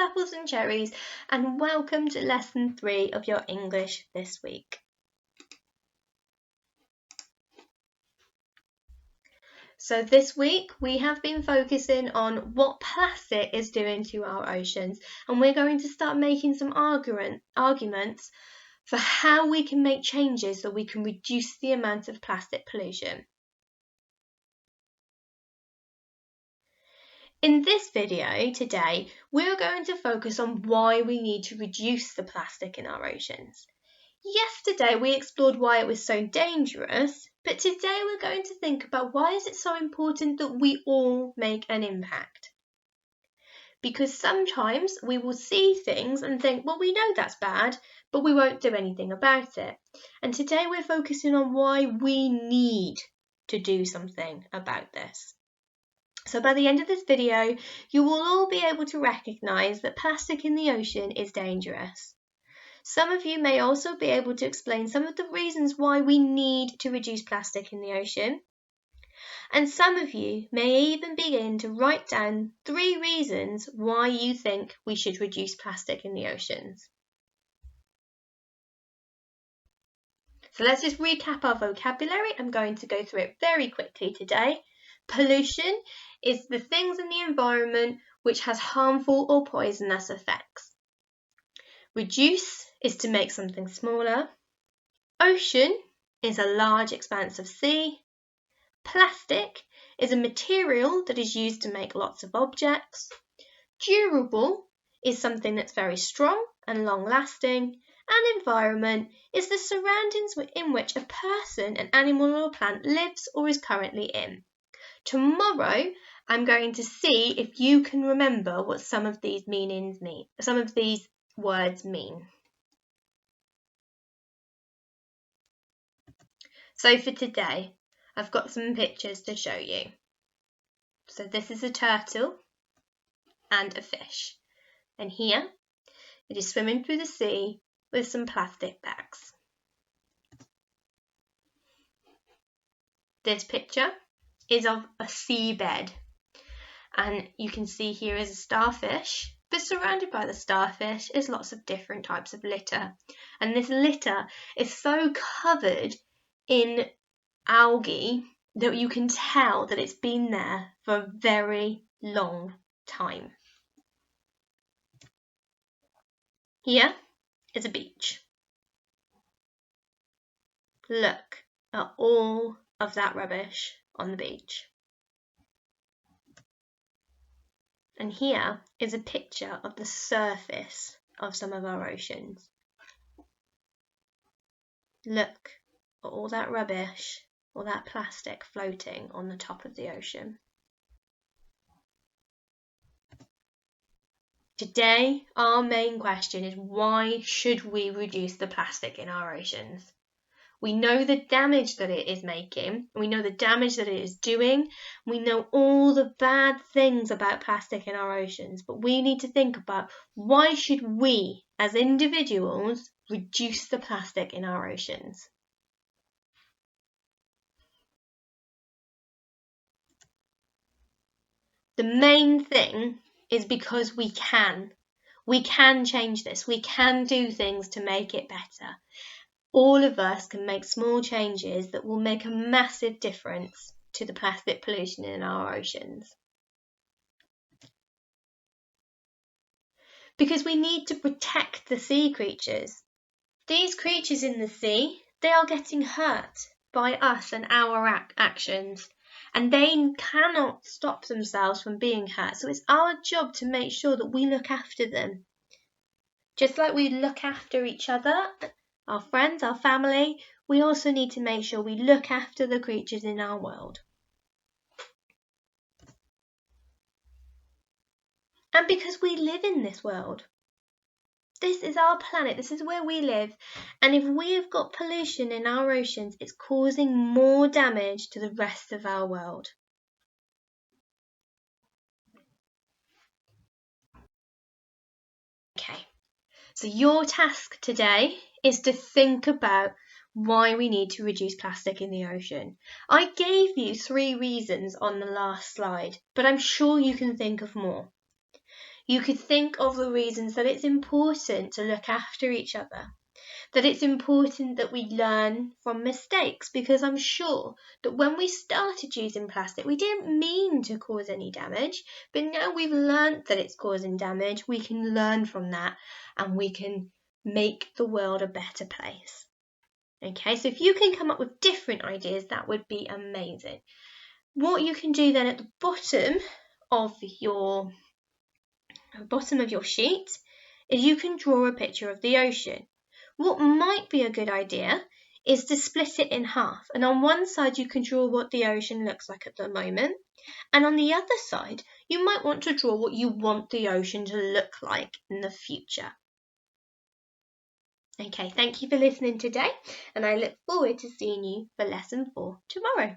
apples and cherries, and welcome to lesson 3 of your English this week. So this week we have been focusing on what plastic is doing to our oceans, and we're going to start making some arguments for how we can make changes so we can reduce the amount of plastic pollution. In this video today, we're going to focus on why we need to reduce the plastic in our oceans. Yesterday we explored why it was so dangerous, but today we're going to think about why is it so important that we all make an impact. Because sometimes we will see things and think, well, we know that's bad, but we won't do anything about it. And today we're focusing on why we need to do something about this. So by the end of this video, you will all be able to recognise that plastic in the ocean is dangerous. Some of you may also be able to explain some of the reasons why we need to reduce plastic in the ocean. And some of you may even begin to write down 3 reasons why you think we should reduce plastic in the oceans. So let's just recap our vocabulary. I'm going to go through it very quickly today. Pollution is the things in the environment which has harmful or poisonous effects. Reduce is to make something smaller. Ocean is a large expanse of sea. Plastic is a material that is used to make lots of objects. Durable is something that's very strong and long-lasting. And environment is the surroundings in which a person, an animal or a plant lives or is currently in. Tomorrow, I'm going to see if you can remember what some of these words mean. So for today, I've got some pictures to show you. So this is a turtle and a fish. And here, it is swimming through the sea with some plastic bags. This picture is of a seabed, and you can see here is a starfish, but surrounded by the starfish is lots of different types of litter, and this litter is so covered in algae that you can tell that it's been there for a very long time. Here is a beach. Look at all of that rubbish on the beach. And here is a picture of the surface of some of our oceans. Look at all that rubbish, all that plastic floating on the top of the ocean. Today, our main question is why should we reduce the plastic in our oceans? We know the damage that it is making, we know the damage that it is doing, we know all the bad things about plastic in our oceans, but we need to think about why should we, as individuals, reduce the plastic in our oceans? The main thing is because we can. We can change this. We can do things to make it better. All of us can make small changes that will make a massive difference to the plastic pollution in our oceans. Because we need to protect the sea creatures. These creatures in the sea, they are getting hurt by us and our actions, and they cannot stop themselves from being hurt. So it's our job to make sure that we look after them. Just like we look after each other, our friends, our family, we also need to make sure we look after the creatures in our world. And because we live in this world, this is our planet, this is where we live, and if we have got pollution in our oceans, it's causing more damage to the rest of our world. Okay, so your task today is to think about why we need to reduce plastic in the ocean. I gave you 3 reasons on the last slide, but I'm sure you can think of more. You could think of the reasons that it's important to look after each other, that it's important that we learn from mistakes, because I'm sure that when we started using plastic, we didn't mean to cause any damage, but now we've learned that it's causing damage, we can learn from that and we can make the world a better place. Okay, so if you can come up with different ideas, that would be amazing. What you can do then at the bottom of your sheet is you can draw a picture of the ocean. What might be a good idea is to split it in half, and on one side you can draw what the ocean looks like at the moment, and on the other side you might want to draw what you want the ocean to look like in the future. Okay, thank you for listening today, and I look forward to seeing you for lesson 4 tomorrow.